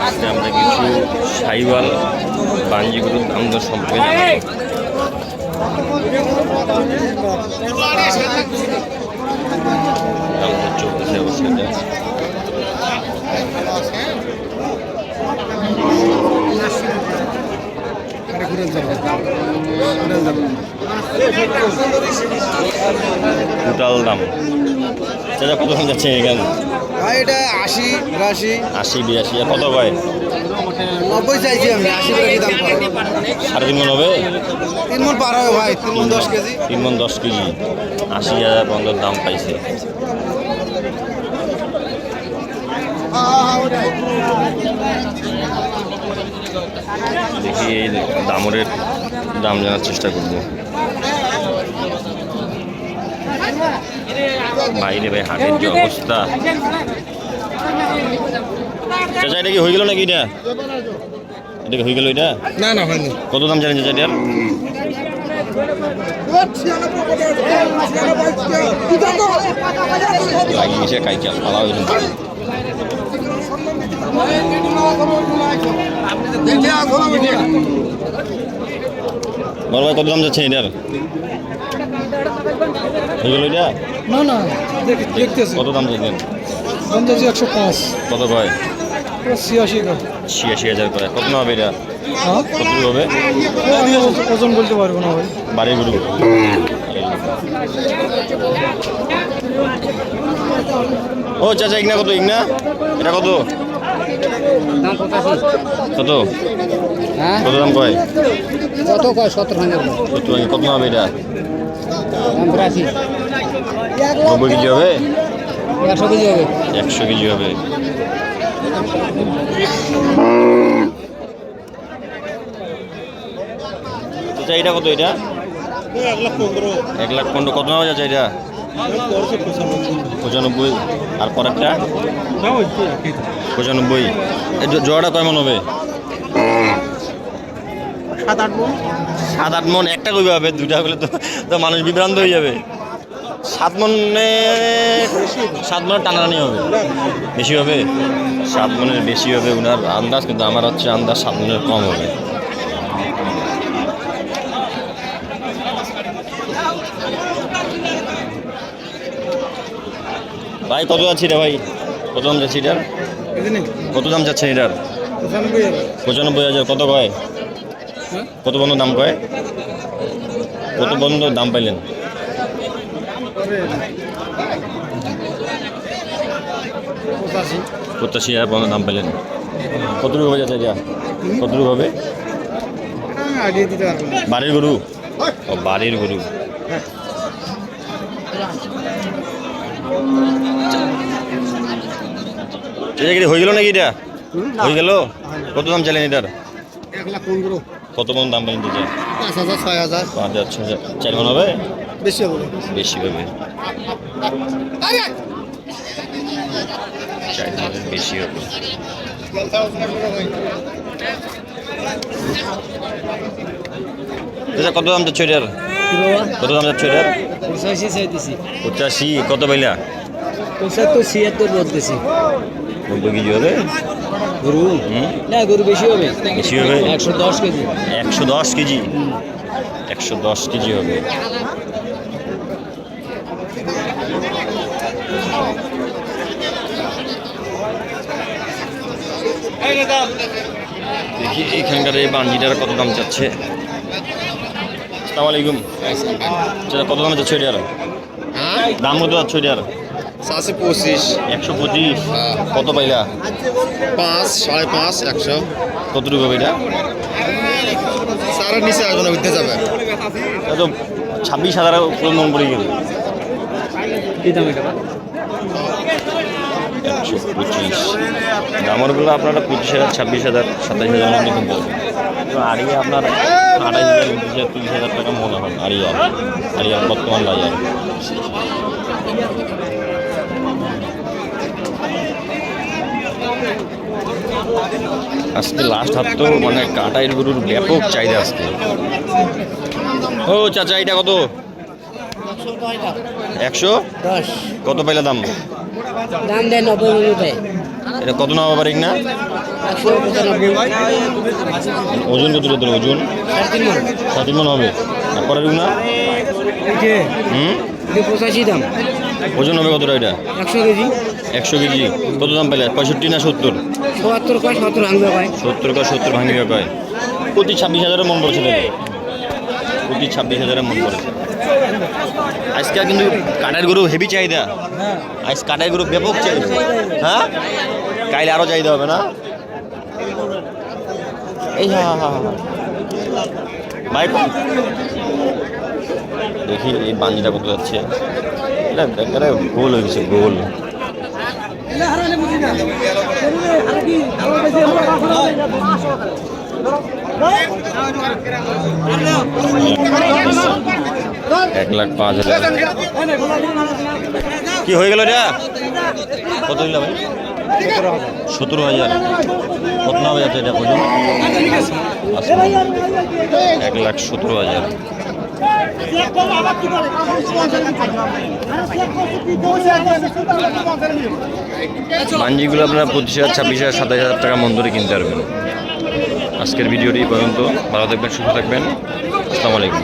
আজকে আমরা কিছু সাইওয়াল বাঞ্জিগুলোর দাম দর সম্পর্কে দাম দর চলতেছে অবশ্যই। টোটাল দাম চাচা কত দাম যাচ্ছে এখানে? ভাই এটা 80 82 80 82 কত কয়? 90 চাইছি আমি, 80 টাকা দাম পাবো। 3.5 মণ হবে? 3 মণ পার হবে ভাই, 3 মণ 10 কেজি। 3 মণ 10 কেজি 80,000 বন্ধর দাম পাইছে। দেখি এই দামরের দাম জানার চেষ্টা করবো। বাইরে ভাই হাটের যে অবস্থা, চাচা এটা কি হয়ে গেল নাকি? এটা হয়ে গেল? এটা না না হয়নি। কত দাম জানেন চাচা এটার? লাগিয়ে গেছে কাইচাল পালা হইল। বড় ভাই কত দাম যাচ্ছে এটার? হয়ে গেল এটা? না না দেখতেছি কত দাম চাইছেন? দাম যাচ্ছে 105। কত কয়? 86 টাকা। 86,000 করে। কত না হবে এটা? হ্যাঁ কত হবে? আমি ওজন বলতে পারবো না ভাই। বাড়ি গরু। ও চাচা ইগনা কত? ইগনা এটা কত? দাম 85। কত হ্যাঁ কত দাম কয়? কত কয়? 70,000 টাকা। 70,000 কত না হবে এটা? দাম 82। 90 কেজি হবে? 100 কেজি হবে। 100 কেজি হবে। চাচা এটা কত? এটা 1,15,000 কত না যাচ্ছে এটা? 95। আর পরেরটা 95। এই জোড়াটা কয় মন হবে? 7-8 মণ। 7-8 মন। একটা কইবে হবে, দুইটা হলে তো মানুষ বিভ্রান্ত হয়ে যাবে। 7 মনের টানাটানি হবে, বেশি হবে। 7 মনের বেশি হবে ওনার আন্দাজ, কিন্তু আমার হচ্ছে আন্দাজ 7 মনের কম হবে। ভাই কত যাচ্ছে এটা? ভাই কত দাম যাচ্ছে এটার? কত দাম যাচ্ছে এটার? 95,000 কত কয়? কত বন্ধ দাম কয়? কত বন্ধ দাম পাইলেন? 85,000 বন্ধ দাম পাইলেন। কত রূপ হয়ে যাচ্ছে এটা? কত রূপ হবে? বাড়ির গরু? ও বাড়ির গরু। হয়ে গেল নাকি এটা? হয়ে গেল? কত দাম চাইলেন এটার? 1,15,000। কত মন দাম পাইলেন? 5,000 6,000। 5,000 6,000 4 মন হবে? বেশি হবে। বেশি হবে। 4 মনের বেশি হবে। কত দাম যাচ্ছে এটার? কত দাম যাচ্ছে এটার? 85 চাইতেছি। 85 কত পাইলা? 75 76 বলতেছি। 90 কেজি হবে গরু? না গরু বেশি হবে। বেশি হবে? 110 কেজি। 110 কেজি 110 কেজি হবে। দেখি এইখানকার এই বাঞ্জিটার কত দাম চাচ্ছে। আসসালামু আলাইকুম। কত দাম যাচ্ছে এটার? দাম কত যাচ্ছে এটার? 25। 125 কত পাইলা? 5 5.5 100। কতটুকু হবে এটা? সারের নিচে আর কোনো উঠতে যাবে। এত 26,000 পুরো মন পড়ে গেল। কি দাম এটা? 125 দামরগুলো আপনারা 25,000 26,000 27,000 মধ্যে কিনতে হবে। তো আরিয়া আপনার 28,000 29,000 30,000 টাকা মনে হয়। আরিয়ার বর্তমান বাজার। আজকে লাস্ট হাত তো মানে কাটাইয়ের গরুর ব্যাপক চাহিদা আজকে। ও চাচা এটা কত? 110 কত পাইলা দাম? দাম দেয় 90 মিনিটে এটা কত নাম পারিক না? 195 ওজন কত তোর ওজন? 3.5 মণ হবে। আর পারিক না? হুম 85 দাম। ওজন হবে কতটা এটা? 100 কেজি। 100 কেজি। কত দাম পাইলে? 65 না 70? 70 কয় 70 ভাঙবে কয় 70 কয় 70 ভাঙিবে কয়। প্রতি 26,000 মন পড়েছে দেখো, প্রতি 26,000 মন পড়েছে। আজকে কিন্তু কাটার গরু হেভি চাহিদা। আজ কাটার গরু ব্যাপক চাহিদা। হ্যাঁ কাইলে আরো চাহিদা হবে না? এই হা ভাই দেখি এই বাঞ্জিটা কত যাচ্ছে। এটা গোল হয়ে গেছে, গোল। এক লাখ 5,000 কি হয়ে গেল এটা? কত দিল ভাই? 17,000। কত না যাচ্ছে এটা? 1,17,000। মাঞ্জিগুলো আপনারা 25,000, 26,000, 27,000 টাকা মন ধরে কিনতে পারবেন। আজকের ভিডিওটি পর্যন্ত। ভালো থাকবেন, সুস্থ থাকবেন। আসসালামু আলাইকুম।